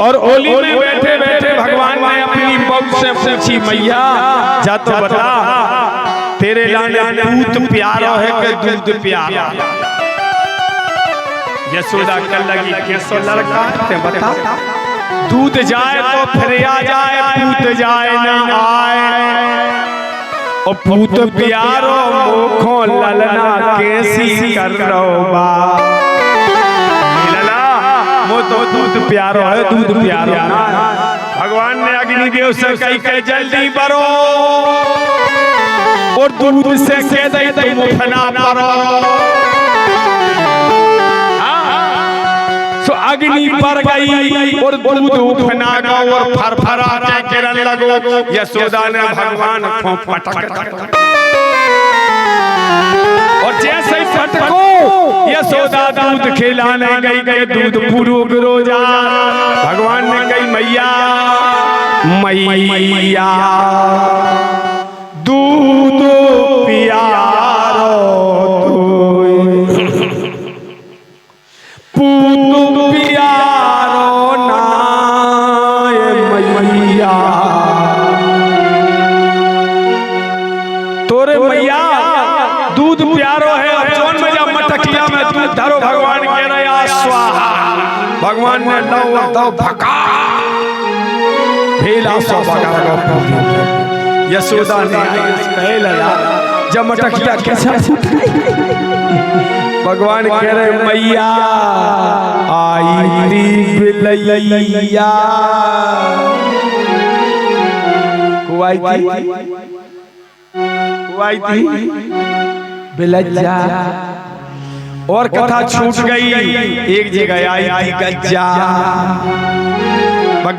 और ओली में बैठे बैठे भगवान ने अपनी बहू से पूछी, मैया जा तो बता तेरे लाने दूध प्यारा है कि दूध प्यारा? यशोदा कर लगी, कैसो लड़का ते बता, दूध जाए तो फिर आ जाए, पूत जाए ना आए, और पूत प्यारो मोखो ललना कैसी कर रो बा। वो तो दूध प्यारो है, दूध प्यारो। भगवान ने अग्निदेव से कही के जल्दी बरो और दूध से कह दे तुम उठना परो। तो अग्नि पर गई और दूध उठना गो और फरफरा के गिरन लगो। यशोदा ने भगवान को पटक और जैसे ही फटको यशोदा दूध खिलाने गई, दूध पूरो रोजा। भगवान ने कही, मैया मैया दूध पियारो पूत पियारो ना मैया। तोरे मैया दूध प्यारो है, जौन में जब मटकिया में दूध धरो भगवान कह रहे स्वाहा। भगवान ने लौ दो भका भेला स्वाहा। यशोदा ने कहे लगा जब मटकिया कैसा भगवान कह रहे मैया आई बिलैया बिलैया। और कथा छूट गई, एक जगह आई थी गज्जा।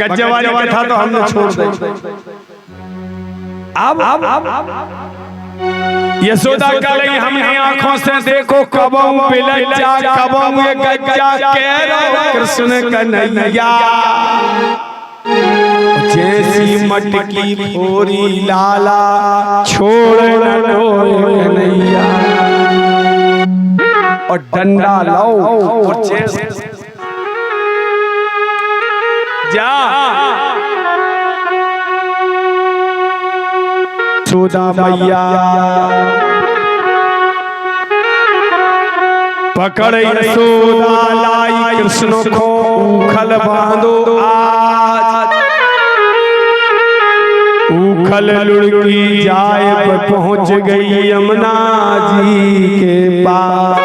गज्जा वाली कथा तो हमने छोड़ दी। अब यशोदा कह रही हमने आंखों से देखो कबऊ बिलज्जा कबऊ गज्जा कह रहा कृष्ण कन्हैया। जैसी मटकी फोरी लाला छोड़ कन्हैया और डंडा लो और जा यशोदा मैया पकड़ यशोदा लाई कृष्ण को उखल बांधो आज। उखल लुढ़की जाए पर पहुंच गई यमुना जी के पास।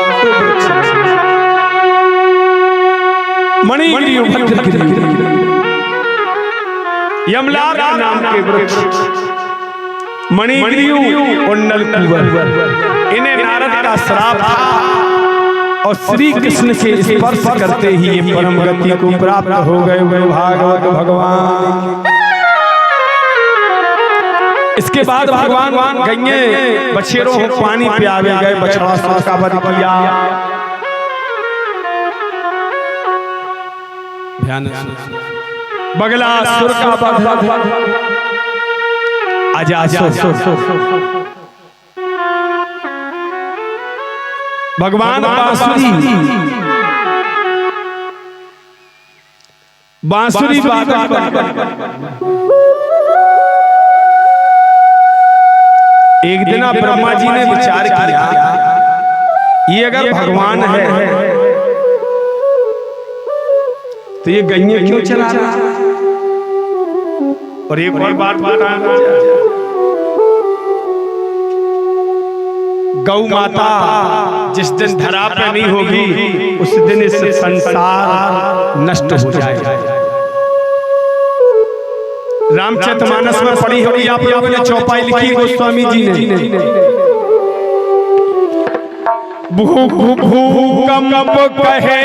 मणिगिरी यमला नाम के वृक्ष मणिगिरी और नलकुबर, इन्हें नारद का श्राप था और श्री कृष्ण के स्पर्श करते ही ये परम गति को प्राप्त हो गए भागवत भगवान। इसके बाद भगवान गंगे बछेरों को पानी पियावे गए, बछड़ा का वध किया। ध्यान बगला सुर का वध। आजा भगवान बांसुरी बाजा। एक दिन ब्रह्मा जी ने विचार किया ये अगर भगवान है तो ये गैया क्यों चला रहा है? और एक और बात बताना, गौ माता जिस दिन धरा पे नहीं होगी उस दिन इस संसार नष्ट हो जाएगा। रामचरितमानस में पढ़ी होगी आप लोगों ने, चौपाई लिखी गोस्वामी जी ने। भूकंप कहे,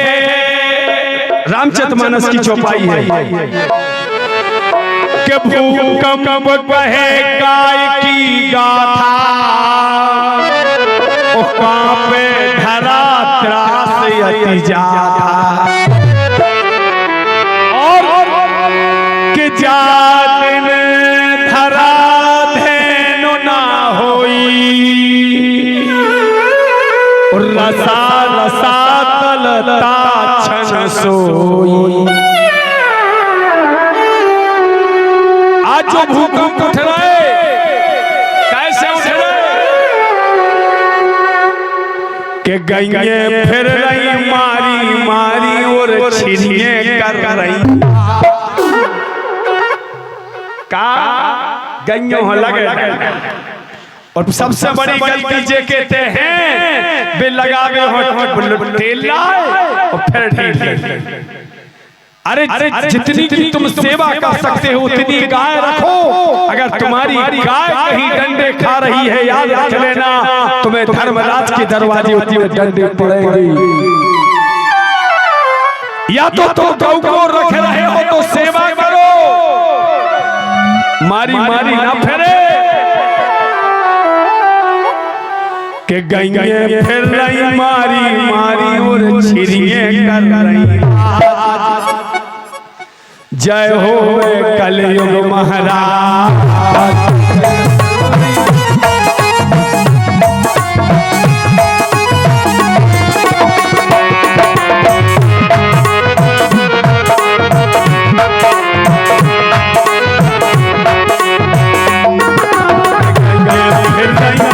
रामचरितमानस की चौपाई है कि भूकंप कहे गाय की गाथा, ओ कांपे धरा त्रास अति जाता, और कि जातिन धरा धेनु ना होई, रसा रसा तलता छन सोई। को भूकंप उठ रहे, कैसे उठ रहे कि गैये फिर रही मारी मारी और छिरिये कर रही का गैयों लगे। और सबसे बड़ी गलती जे कहते हैं बे लगावे हो तेल लाए और फिर ढील। अरे जितनी की तुम सेवा कर सकते हो उतनी गाय रखो। अगर तुम्हारी गाय कहीं डंडे खा रही है याद रख लेना तुम्हें धर्मराज के दरवाजे उतने डंडे पड़ेंगे। या तो तुम गौ को रख रहे हो तो सेवा करो, मारी मारी ना फिरे कि गैये फिर रही मारी मारी और छिरिये कर रही। जय हो कलयुग महाराज।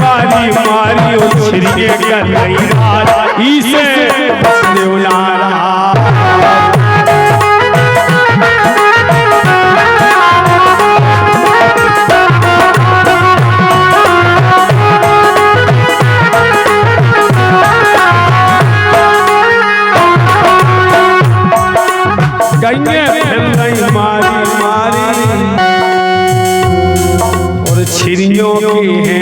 मारी मारी और छिरिये कर रही इसे मारी मारी और छिरियों की है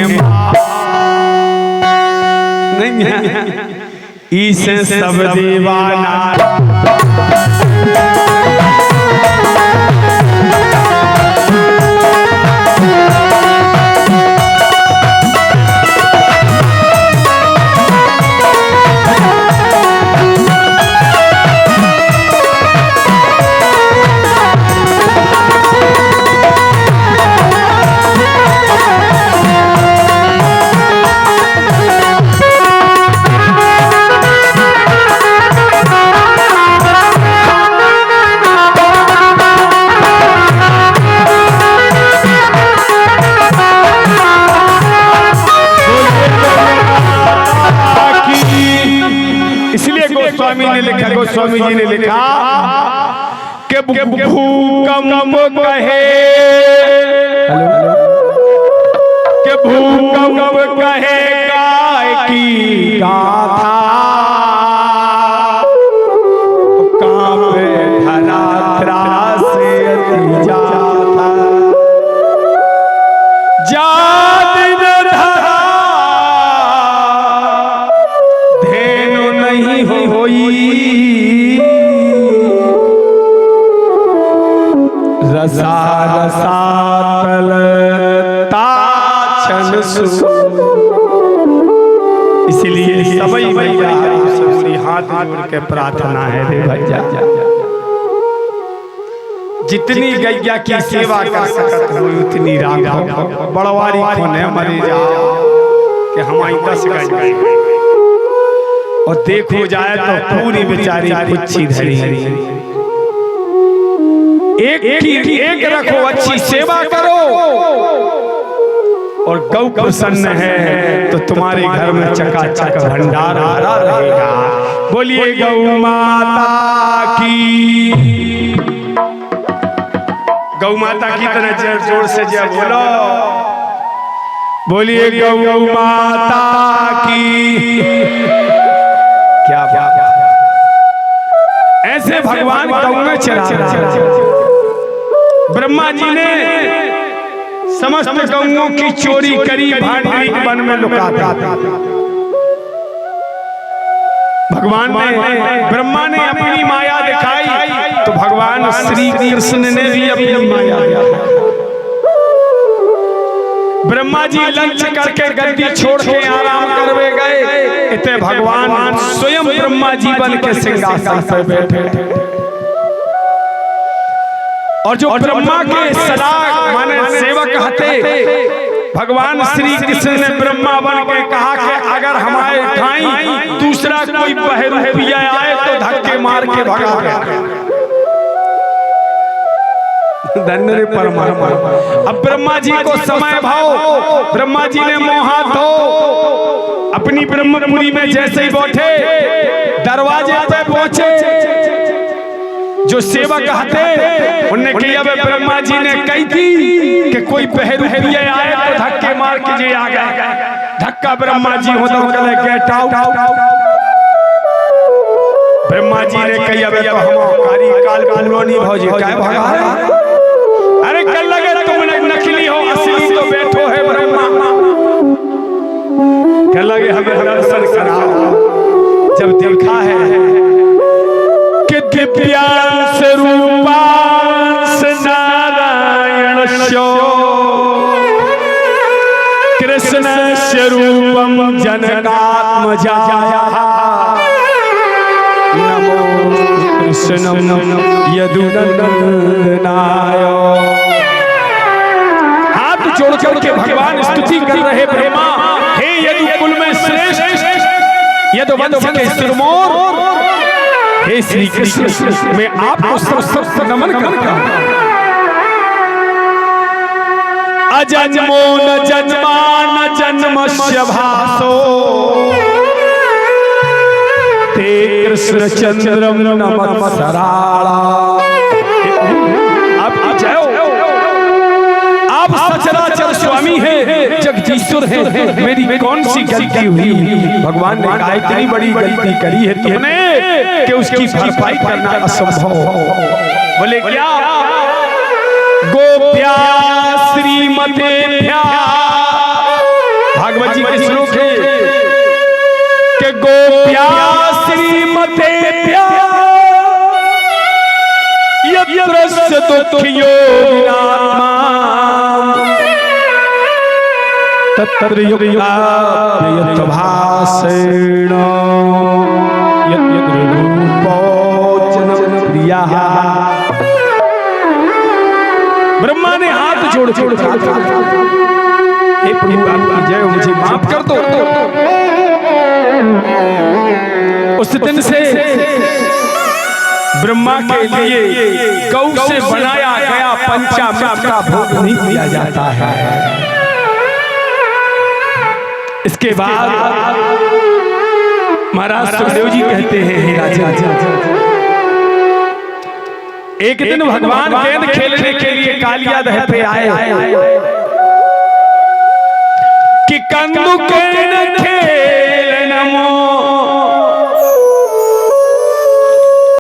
नहीं इसे सब दीवाना। गोस्वामी जी ने लिखा कि भूकंप कहे कि भूकंप कहे गाय की गाथा कांपे धरा त्रास से जाता जात न धरा धेनु नहीं होई रसा रसातल ताछन सु। इसलिए सभी भैया हाथ जोड़ के प्रार्थना है रे भैया जितनी गैया की सेवा कर सकते हो उतनी राखो। बड़वारी खोने मरे जा कि हमारी 10 गाय और देखो जाए तो पूरी बेचारी पुच्छी धरी एक रखो अच्छी सेवा करो और गौ प्रसन्न है तो तुम्हारे घर में चकाचक भंडार भरा रहेगा। बोलिए गौ माता की। गौ माता की तरह जोर से जय बोलो। बोलिए गौ माता की। क्या बात। ऐसे भगवान गौ में चरा ब्रह्मा जी ने समस्त गौओं की चोरी करी भांडवी वन में लुका था। भगवान ने ब्रह्मा ने अपनी माया दिखाई तो भगवान श्री कृष्ण ने भी अपनी माया दिखाई। ब्रह्मा जी लंच करके गद्दी छोड़ के आराम करवे गए इतने भगवान स्वयं ब्रह्मा जी बन के सिंहासन पर बैठे और जो ब्रह्मा के सलाह माने सेवक हते भगवान श्री कृष्ण ने ब्रह्मा बन के कहा कि अगर हमारे ठाई दूसरा कोई बहरूपिया आए तो धक्के मार के भगा दे। धन्य रे परमात्मा। अब ब्रह्मा जी को समय भाव, ब्रह्मा जी ने मोहा धो अपनी ब्रह्मपुरी में जैसे ही बैठे दरवाजे पे पहुंचे, जो सेवक हते उनने किया, ब्रह्मा जी ने कही थी कि कोई पहरू पिए आए तो धक्के मार के जे आ गया। धक्का ब्रह्मा जी होता कहले गेट आउट। ब्रह्मा जी ने कही अब तो हम कारी काल कॉलोनी भौजी काय भगा है। अरे कल लगे तुम नकली हो असली तो बैठो है ब्रह्मा। कल लगे हमें दर्शन कराओ। जब देखा है कि दिव्यांश रूपांश नारायण शो कृष्ण स्वरूपम जनकात्मजा नमो कृष्णम यदुनंदनाय। हाथ जोड़ जोड़ के भगवान स्तुति कर रहे ब्रह्मा, हे यदुकुल में श्रेष्ठ यदुवंश के सिरमौर, हे श्री कृष्ण मैं आपको सब नमन करता हूं। अजन्मो न जन्मा न जन्मस्य भासो ते कृष्ण चंद्रम नमस्कारा। आप जाओ, आप सचराचर स्वामी हैं, जगदीश्वर हैं, मेरी कौन सी गलती हुई? भगवान ने कहा इतनी बड़ी गलती करी है तुमने कि उसकी भरपाई करना असंभव। बोले क्या? गोप्या श्रीमतेभ्या, भागवत जी के श्लोक है कि गोप्या श्रीमतेभ्या यत्रस्य दुःखयो विनात्मा तत्र युक्ताप्ययत्भासेन यद्रूपोचनं प्रियः। ब्रह्मा ने हाथ जोड़ जोड़ कहा, हे प्रभु आपकी जय हो, मुझे माफ कर दो। उस दिन से ब्रह्मा के लिए गौ से बनाया गया पंचामृत का भोग नहीं किया जाता है। इसके बाद महाराज सुखदेव जी कहते हैं, हे राजा, एक दिन भगवान गेंद खेलने के लिए कालिया दह पे आए कि कंदुकेन